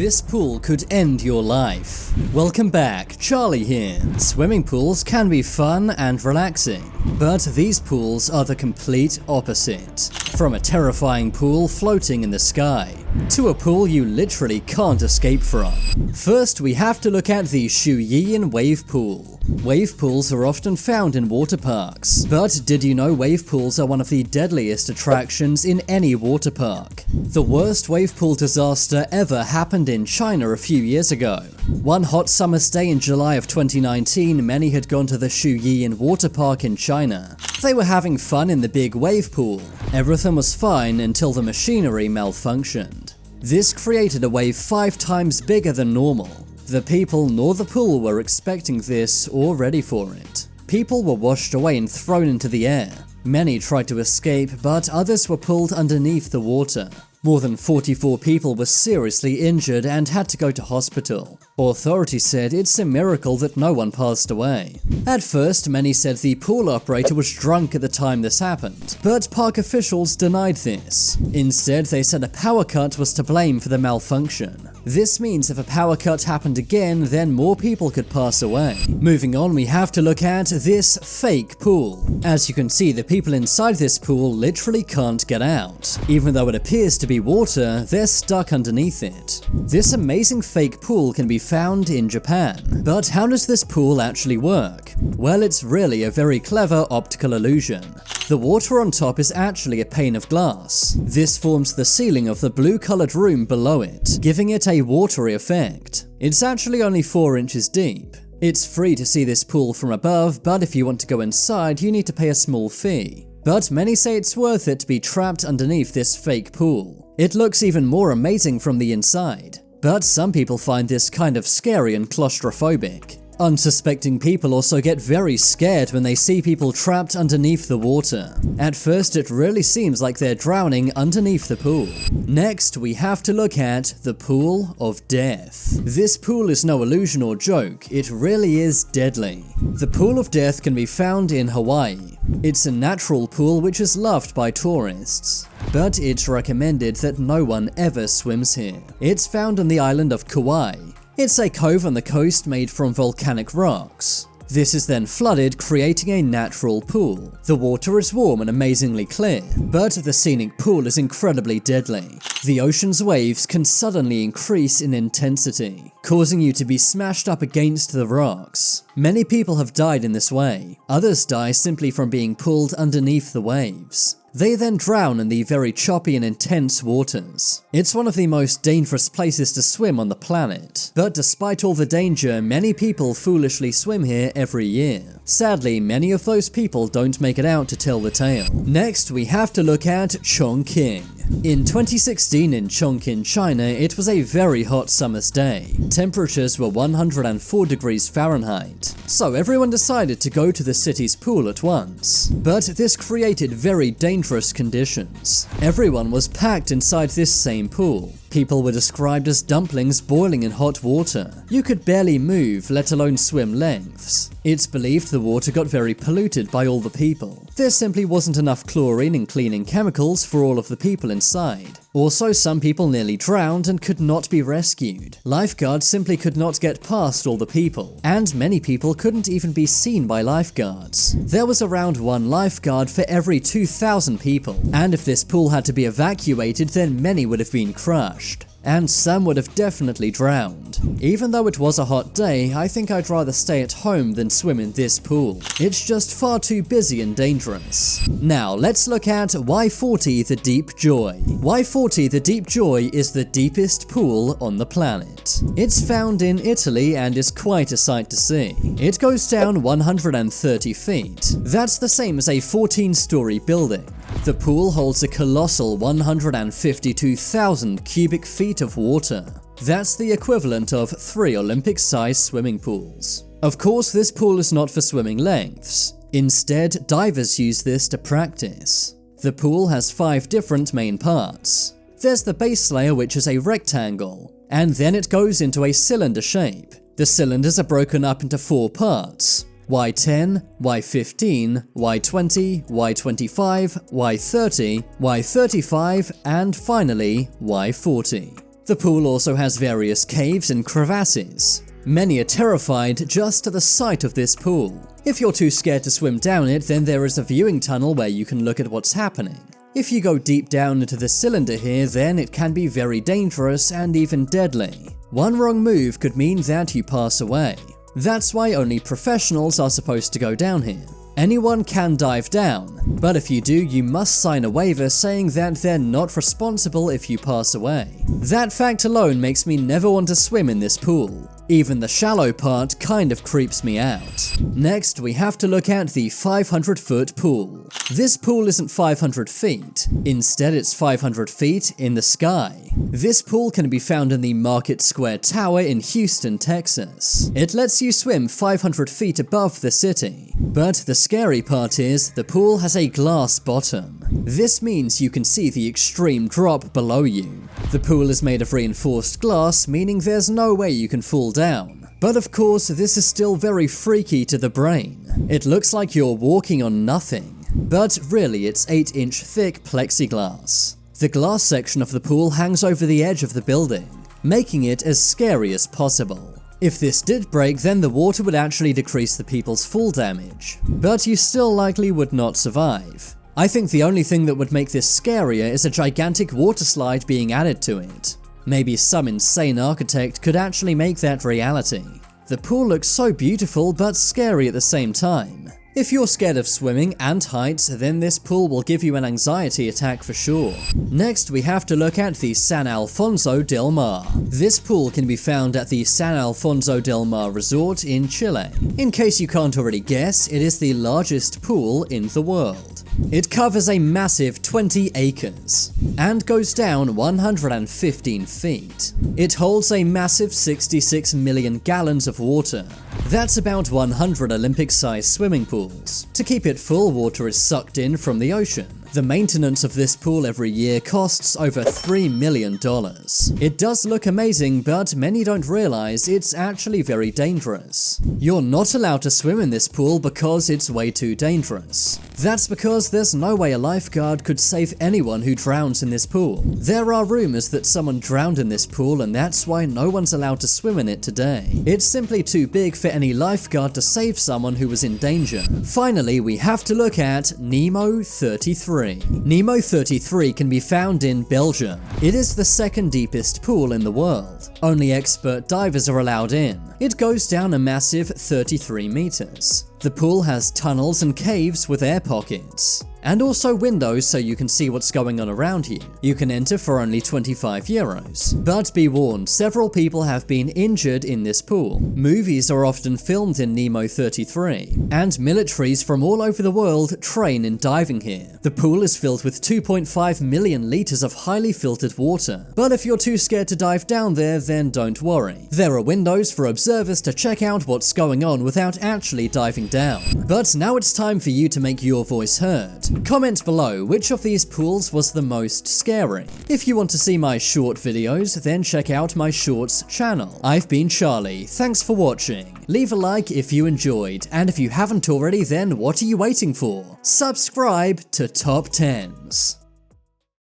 This pool could end your life. Welcome back, Charlie here. Swimming pools can be fun and relaxing, but these pools are the complete opposite. From a terrifying pool floating in the sky, to a pool you literally can't escape from. First, we have to look at the Shu Yi wave pool. Wave pools are often found in water parks, but did you know wave pools are one of the deadliest attractions in any water park? The worst wave pool disaster ever happened in China a few years ago. One hot summer's day in July of 2019, many had gone to the Shu Yi water park in China. They were having fun in the big wave pool. Everything was fine until the machinery malfunctioned. This created a wave 5 times bigger than normal. The people nor the pool were expecting this or ready for it. People were washed away and thrown into the air. Many tried to escape, but others were pulled underneath the water. More than 44 people were seriously injured and had to go to hospital. Authorities said it's a miracle that no one passed away. At first, many said the pool operator was drunk at the time this happened, but park officials denied this. Instead, they said a power cut was to blame for the malfunction. This means if a power cut happened again, then more people could pass away. Moving on, we have to look at this fake pool. As you can see, the people inside this pool literally can't get out. Even though it appears to be water, they're stuck underneath it. This amazing fake pool can be found in Japan. But how does this pool actually work? Well, it's really a very clever optical illusion. The water on top is actually a pane of glass. This forms the ceiling of the blue-colored room below it, giving it a watery effect. It's actually only 4 inches deep. It's free to see this pool from above, but if you want to go inside, you need to pay a small fee. But many say it's worth it to be trapped underneath this fake pool. It looks even more amazing from the inside. But some people find this kind of scary and claustrophobic. Unsuspecting people also get very scared when they see people trapped underneath the water. At first, it really seems like they're drowning underneath the pool. Next, we have to look at the Pool of Death. This pool is no illusion or joke, it really is deadly. The Pool of Death can be found in Hawaii. It's a natural pool which is loved by tourists, but it's recommended that no one ever swims here. It's found on the island of Kauai. It's a cove on the coast made from volcanic rocks. This is then flooded, creating a natural pool. The water is warm and amazingly clear, but the scenic pool is incredibly deadly. The ocean's waves can suddenly increase in intensity, causing you to be smashed up against the rocks. Many people have died in this way. Others die simply from being pulled underneath the waves. They then drown in the very choppy and intense waters. It's one of the most dangerous places to swim on the planet. But despite all the danger, many people foolishly swim here every year. Sadly, many of those people don't make it out to tell the tale. Next, we have to look at Chongqing. In 2016 in Chongqing, China, it was a very hot summer's day. Temperatures were 104 degrees Fahrenheit. So everyone decided to go to the city's pool at once. But this created very dangerous conditions. Everyone was packed inside this same pool. People were described as dumplings boiling in hot water. You could barely move, let alone swim lengths. It's believed the water got very polluted by all the people. There simply wasn't enough chlorine and cleaning chemicals for all of the people inside. Also, some people nearly drowned and could not be rescued. Lifeguards simply could not get past all the people, and many people couldn't even be seen by lifeguards. There was around 1 lifeguard for every 2,000 people, and if this pool had to be evacuated, then many would have been crushed. And some would have definitely drowned. Even though it was a hot day, I think I'd rather stay at home than swim in this pool. It's just far too busy and dangerous. Now, let's look at Y40 the Deep Joy. Y40 the Deep Joy is the deepest pool on the planet. It's found in Italy and is quite a sight to see. It goes down 130 feet. That's the same as a 14-story building. The pool holds a colossal 152,000 cubic feet of water. That's the equivalent of 3 Olympic-sized swimming pools. Of course, this pool is not for swimming lengths. Instead, divers use this to practice. The pool has 5 different main parts. There's the base layer, which is a rectangle, and then it goes into a cylinder shape. The cylinders are broken up into 4 parts: Y10, Y15, Y20, Y25, Y30, Y35, and finally Y40. The pool also has various caves and crevasses. Many are terrified just at the sight of this pool. If you're too scared to swim down it, then there is a viewing tunnel where you can look at what's happening. If you go deep down into the cylinder here, then it can be very dangerous and even deadly. One wrong move could mean that you pass away. That's why only professionals are supposed to go down here. Anyone can dive down, but if you do, you must sign a waiver saying that they're not responsible if you pass away. That fact alone makes me never want to swim in this pool. Even the shallow part kind of creeps me out. Next, we have to look at the 500-foot pool. This pool isn't 500 feet. Instead, it's 500 feet in the sky. This pool can be found in the Market Square Tower in Houston, Texas. It lets you swim 500 feet above the city. But the scary part is, the pool has a glass bottom. This means you can see the extreme drop below you. The pool is made of reinforced glass, meaning there's no way you can fall down. But of course, this is still very freaky to the brain. It looks like you're walking on nothing. But really, it's 8-inch thick plexiglass. The glass section of the pool hangs over the edge of the building, making it as scary as possible. If this did break, then the water would actually decrease the people's fall damage, but you still likely would not survive. I think the only thing that would make this scarier is a gigantic water slide being added to it. Maybe some insane architect could actually make that reality. The pool looks so beautiful but scary at the same time. If you're scared of swimming and heights, then this pool will give you an anxiety attack for sure. Next, we have to look at the San Alfonso Del Mar. This pool can be found at the San Alfonso Del Mar Resort in Chile. In case you can't already guess, it is the largest pool in the world. It covers a massive 20 acres and goes down 115 feet. It holds a massive 66 million gallons of water. That's about 100 Olympic-sized swimming pools. To keep it full, water is sucked in from the ocean. The maintenance of this pool every year costs over $3 million. It does look amazing, but many don't realize it's actually very dangerous. You're not allowed to swim in this pool because it's way too dangerous. That's because there's no way a lifeguard could save anyone who drowns in this pool. There are rumors that someone drowned in this pool, and that's why no one's allowed to swim in it today. It's simply too big for any lifeguard to save someone who was in danger. Finally, we have to look at Nemo 33. Nemo 33 can be found in Belgium. It is the second deepest pool in the world. Only expert divers are allowed in. It goes down a massive 33 meters. The pool has tunnels and caves with air pockets, and also windows so you can see what's going on around you. You can enter for only €25. But be warned, several people have been injured in this pool. Movies are often filmed in Nemo 33, and militaries from all over the world train in diving here. The pool is filled with 2.5 million liters of highly filtered water. But if you're too scared to dive down there, then don't worry. There are windows for observers to check out what's going on without actually diving down. But now it's time for you to make your voice heard. Comment below which of these pools was the most scary. If you want to see my short videos, then check out my shorts channel. I've been Charlie, thanks for watching. Leave a like if you enjoyed, and if you haven't already, then what are you waiting for? Subscribe to Top 10s.